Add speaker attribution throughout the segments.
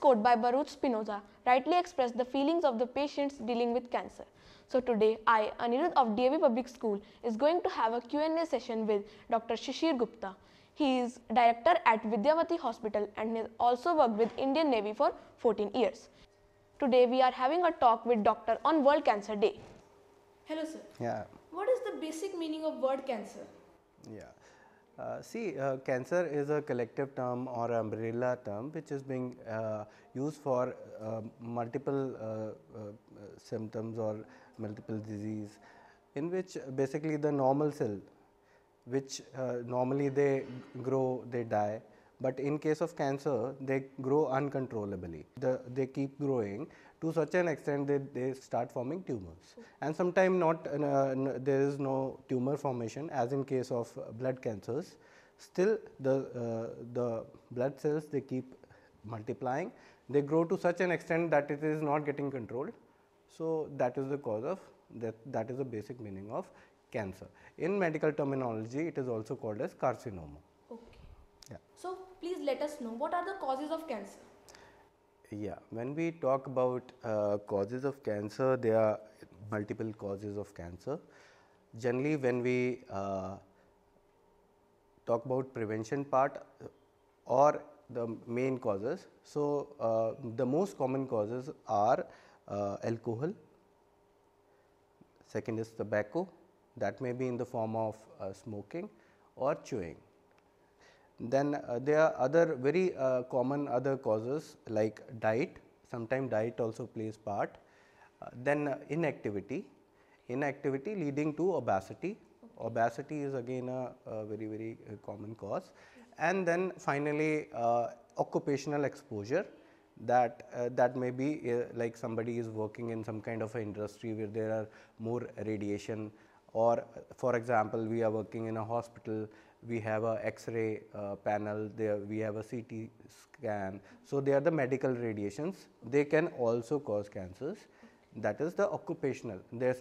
Speaker 1: quote by Baruch Spinoza rightly expressed the feelings of the patients dealing with cancer. So today, I, Anirudh of D.A.V Public School, is going to have a Q&A session with Dr. Shishir Gupta. He is director at Vidyavati Hospital and has also worked with Indian Navy for 14 years. Today, we are having a talk with doctor on World Cancer Day. Hello, sir.
Speaker 2: Yeah.
Speaker 1: What is the basic meaning of word cancer?
Speaker 2: Yeah. Cancer is a collective term or umbrella term which is being used for multiple symptoms or multiple disease, in which basically the normal cell, which normally they grow, they die, but in case of cancer they grow uncontrollably. They keep growing to such an extent that they start forming tumors, and sometimes not there is no tumor formation, as in case of blood cancers. Still the blood cells, they keep multiplying, they grow to such an extent that it is not getting controlled. So that is the cause of that is the basic meaning of cancer. In medical terminology, it is also called as carcinoma.
Speaker 1: Okay.
Speaker 2: Yeah.
Speaker 1: So please let us know, what are the causes of cancer?
Speaker 2: Yeah, when we talk about causes of cancer, there are multiple causes of cancer. Generally, when we talk about prevention part or the main causes, so the most common causes are alcohol, second is tobacco, that may be in the form of smoking or chewing. Then there are other very common other causes like diet, sometimes diet also plays part. Then inactivity leading to obesity. Obesity is again a very common cause. And then finally occupational exposure, that may be like somebody is working in some kind of an industry where there are more radiation, or for example, we are working in a hospital, we have a X-ray panel, there we have a CT scan. So they are the medical radiations, they can also cause cancers. That is the occupational. There are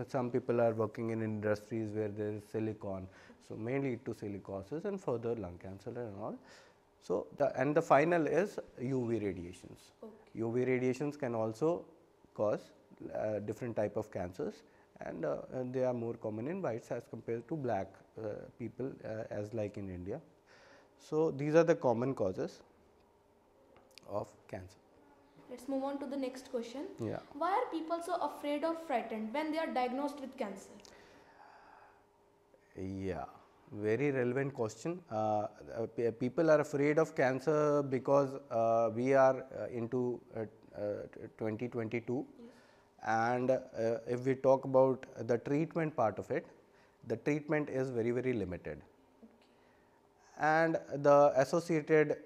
Speaker 2: some people are working in industries where there is silicon, so mainly to silicosis and further lung cancer and all. So the final is UV radiations. Okay. UV radiations can also cause different type of cancers, and they are more common in whites as compared to black people, as like in India. So these are the common causes of cancer.
Speaker 1: Let's move on to the next question.
Speaker 2: Yeah.
Speaker 1: Why are people so afraid or frightened when they are diagnosed with cancer?
Speaker 2: Yeah, very relevant question. People are afraid of cancer because we are into 2022.
Speaker 1: Yes.
Speaker 2: And if we talk about the treatment part of it, the treatment is very limited.
Speaker 1: Okay.
Speaker 2: And the associated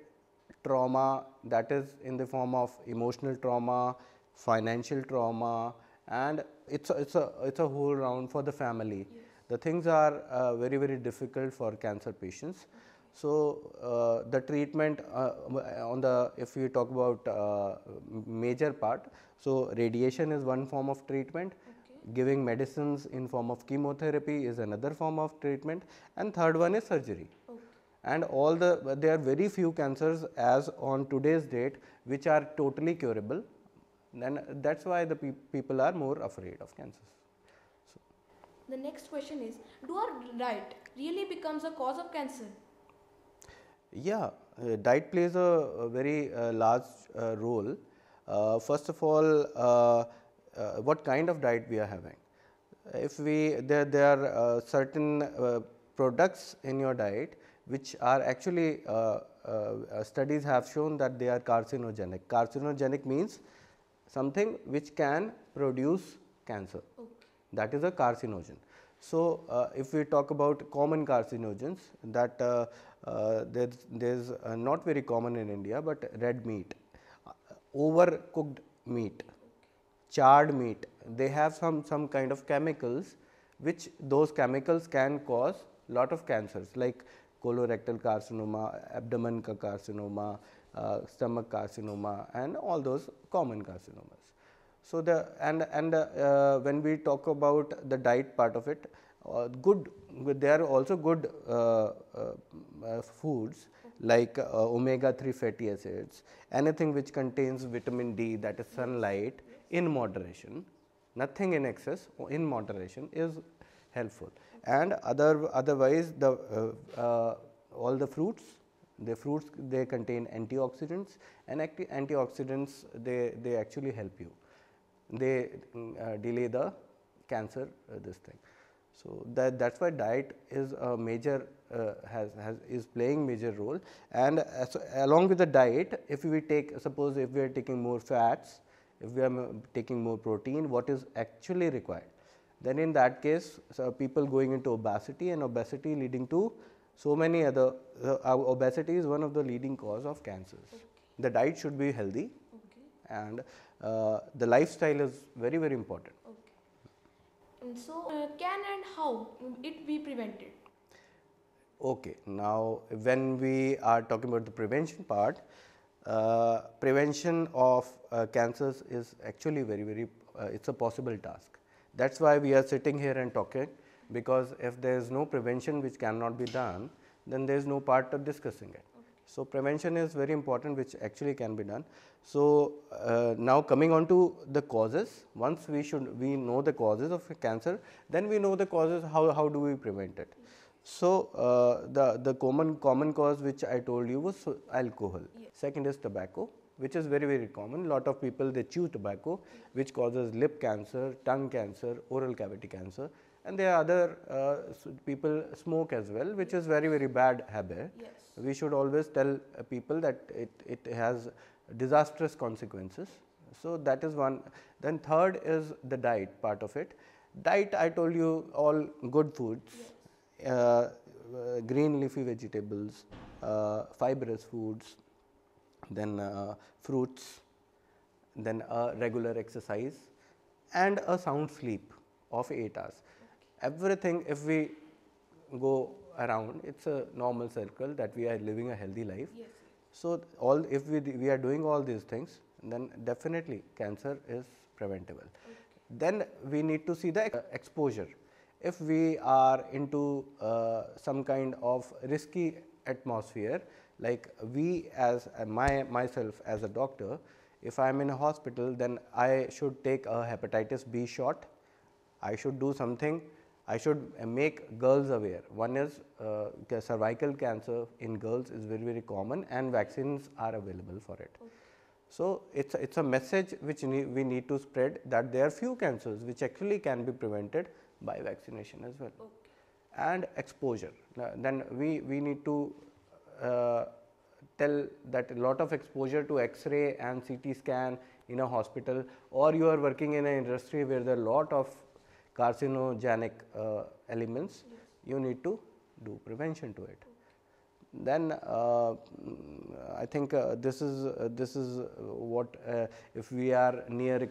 Speaker 2: trauma, that is in the form of emotional trauma, financial trauma, and it's a whole round for the family.
Speaker 1: Yes.
Speaker 2: The things are very difficult for cancer patients. So the treatment on the, if we talk about major part, so radiation is one form of treatment.
Speaker 1: Okay.
Speaker 2: Giving medicines in form of chemotherapy is another form of treatment, and third one is surgery.
Speaker 1: Okay.
Speaker 2: And there are very few cancers as on today's date which are totally curable, and that's why the people are more afraid of cancers. So
Speaker 1: the next question is, do our diet really becomes a cause of cancer?
Speaker 2: yeah, diet plays a very large role. First of all, what kind of diet we are having. If there are certain products in your diet which are actually studies have shown that they are carcinogenic. Carcinogenic means something which can produce cancer.
Speaker 1: Okay.
Speaker 2: That is a carcinogen. So if we talk about common carcinogens, that there's not very common in India, but red meat, overcooked meat, charred meat, they have some kind of chemicals, which those chemicals can cause lot of cancers like colorectal carcinoma, abdomen carcinoma, stomach carcinoma, and all those common carcinomas. So when we talk about the diet part of it, there are also good foods like omega-3 fatty acids, anything which contains vitamin D, that is sunlight, in moderation, nothing in excess, in moderation is helpful. And otherwise all the fruits, they contain antioxidants, and antioxidants they actually help you. They delay the cancer this thing. So that's why diet is a major is playing major role. And so along with the diet, if we take, suppose if we are taking more fats, if we are taking more protein, what is actually required, then in that case people going into obesity, and obesity leading to so many other obesity is one of the leading cause of cancers.
Speaker 1: Okay.
Speaker 2: The diet should be healthy,
Speaker 1: Okay.
Speaker 2: and the lifestyle is very, very important.
Speaker 1: Okay. And so, can and how it be prevented?
Speaker 2: Okay, now when we are talking about the prevention part, prevention of cancers is actually very, very, it's a possible task. That's why we are sitting here and talking, because if there is no prevention which cannot be done, then there is no part of discussing it. So prevention is very important, which actually can be done. So now coming on to the causes, once we know the causes of cancer, then we know the causes, how do we prevent it. So the common cause which I told you was alcohol.
Speaker 1: Yes.
Speaker 2: Second is tobacco, which is very, very common. Lot of people, they chew tobacco, which causes lip cancer, tongue cancer, oral cavity cancer, and there are other people smoke as well, which is very, very bad habit.
Speaker 1: Yes.
Speaker 2: We should always tell people that it has disastrous consequences. So that is one. Then third is the diet part of it. Diet, I told you, all good foods, green leafy vegetables, fibrous foods, then fruits, then regular exercise, and a sound sleep of 8 hours. Everything, if we go around, it's a normal circle that we are living a healthy life.
Speaker 1: Yes.
Speaker 2: So if we are doing all these things, then definitely cancer is preventable.
Speaker 1: Okay.
Speaker 2: Then we need to see the exposure. If we are into some kind of risky atmosphere, like we as myself as a doctor, if I am in a hospital, then I should take a hepatitis B shot. I should do something. I should make girls aware. One is cervical cancer in girls is very, very common, and vaccines are available for it.
Speaker 1: Okay.
Speaker 2: So it's a message which we need to spread, that there are few cancers which actually can be prevented by vaccination as well.
Speaker 1: Okay.
Speaker 2: And exposure. Then we need to tell that a lot of exposure to X-ray and CT scan in a hospital, or you are working in an industry where there are a lot of carcinogenic elements,
Speaker 1: Yes.
Speaker 2: you need to do prevention to it. Then I think this is what if we are near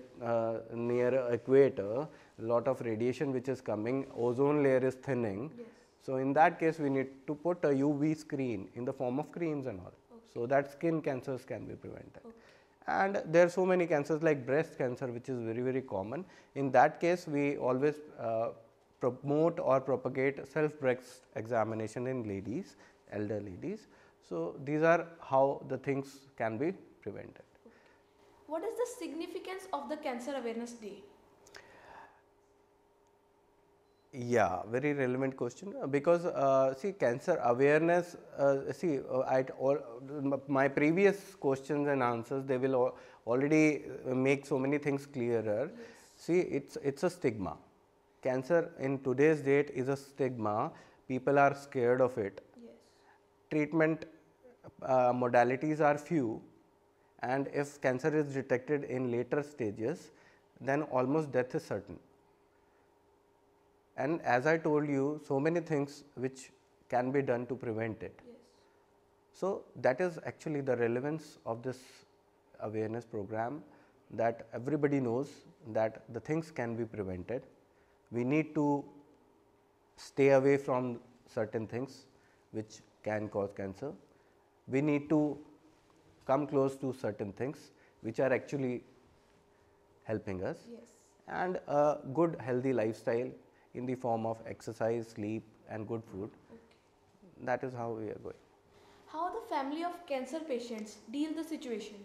Speaker 2: equator, a lot of radiation which is coming, ozone layer is thinning.
Speaker 1: Yes.
Speaker 2: So in that case, we need to put a UV screen in the form of creams and all, so that skin cancers can be prevented.
Speaker 1: Okay.
Speaker 2: And there are so many cancers like breast cancer, which is very, very common. In that case, we always promote or propagate self-breast examination in ladies, elder ladies. So these are how the things can be prevented.
Speaker 1: What is the significance of the Cancer Awareness Day?
Speaker 2: Yeah, very relevant question, because see, cancer awareness, my previous questions and answers, they will already make so many things clearer.
Speaker 1: Yes.
Speaker 2: See, it's a stigma. Cancer in today's date is a stigma. People are scared of it.
Speaker 1: Yes.
Speaker 2: Treatment modalities are few, and if cancer is detected in later stages, then almost death is certain. And as I told you, so many things which can be done to prevent it.
Speaker 1: Yes.
Speaker 2: So that is actually the relevance of this awareness program, that everybody knows that the things can be prevented. We need to stay away from certain things which can cause cancer. We need to come close to certain things which are actually helping us.
Speaker 1: Yes.
Speaker 2: And a good healthy lifestyle in the form of exercise, sleep and good food.
Speaker 1: Okay.
Speaker 2: That is how we are going.
Speaker 1: How the family of cancer patients deal the situation?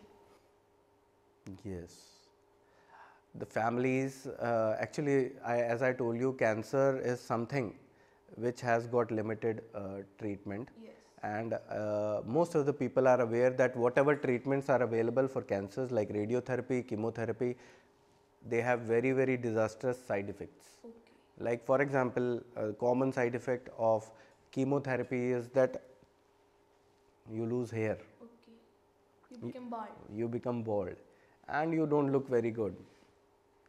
Speaker 2: Yes. The families, actually, as I told you, cancer is something which has got limited treatment.
Speaker 1: Yes.
Speaker 2: And most of the people are aware that whatever treatments are available for cancers like radiotherapy, chemotherapy, they have very, very disastrous side effects.
Speaker 1: Okay.
Speaker 2: Like for example, a common side effect of chemotherapy is that you lose hair,
Speaker 1: Okay. You become bald.
Speaker 2: you become bald, and you don't look very good.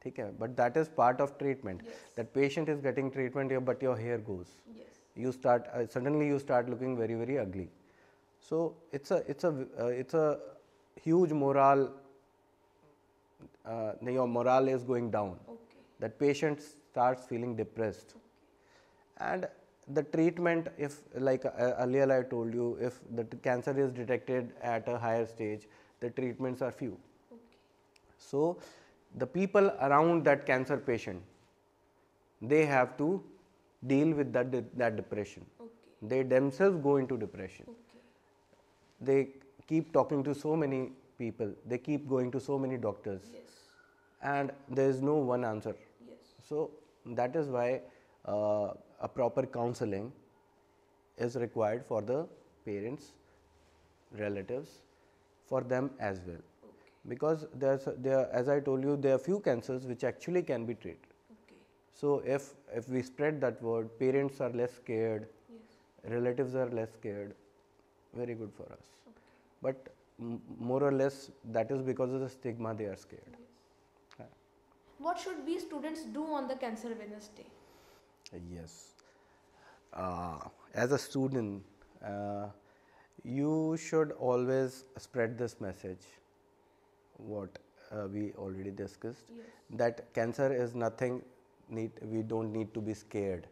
Speaker 2: Okay, but that is part of treatment.
Speaker 1: Yes.
Speaker 2: That patient is getting treatment, but your hair goes.
Speaker 1: Yes.
Speaker 2: You start suddenly you start looking very, very ugly. So it's a huge morale. Your morale is going down.
Speaker 1: Okay.
Speaker 2: That patient starts feeling depressed.
Speaker 1: Okay.
Speaker 2: And the treatment, if like earlier I told you, if the cancer is detected at a higher stage, the treatments are few.
Speaker 1: Okay.
Speaker 2: So the people around that cancer patient, they have to deal with that depression.
Speaker 1: Okay.
Speaker 2: They themselves go into depression.
Speaker 1: Okay.
Speaker 2: They keep talking to so many people, they keep going to so many doctors,
Speaker 1: Yes.
Speaker 2: and there is no one answer.
Speaker 1: Yes.
Speaker 2: So that is why a proper counseling is required for the parents, relatives, for them as well.
Speaker 1: Okay.
Speaker 2: Because as I told you, there are few cancers which actually can be treated.
Speaker 1: Okay.
Speaker 2: So if we spread that word, parents are less scared,
Speaker 1: Yes.
Speaker 2: relatives are less scared, very good for us.
Speaker 1: Okay.
Speaker 2: But more or less that is because of the stigma they are scared.
Speaker 1: Yes. What should we students do on the Cancer Awareness Day?
Speaker 2: Yes. As a student, you should always spread this message, what we already discussed,
Speaker 1: Yes.
Speaker 2: that cancer is nothing, we don't need to be scared.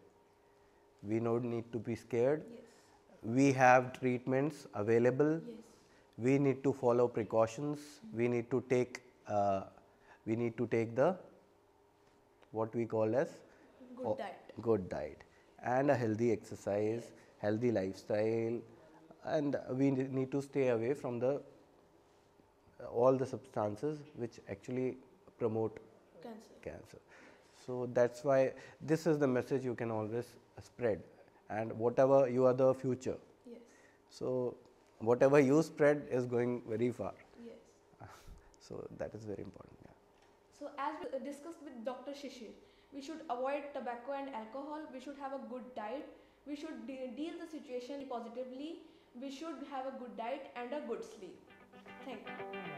Speaker 2: We don't need to be scared.
Speaker 1: Yes.
Speaker 2: We have treatments available.
Speaker 1: Yes.
Speaker 2: We need to follow precautions. We need to take the what we call as
Speaker 1: Good diet.
Speaker 2: good diet and a healthy exercise, healthy lifestyle, and we need to stay away from the all the substances which actually promote
Speaker 1: Cancer.
Speaker 2: cancer. So that's why this is the message you can always spread, and whatever you are the future.
Speaker 1: Yes.
Speaker 2: So whatever you spread is going very far.
Speaker 1: Yes.
Speaker 2: So that is very important. Yeah.
Speaker 1: So as we discussed with Dr. Shishir, we should avoid tobacco and alcohol. We should have a good diet. We should deal the situation positively. We should have a good diet and a good sleep. Thank you.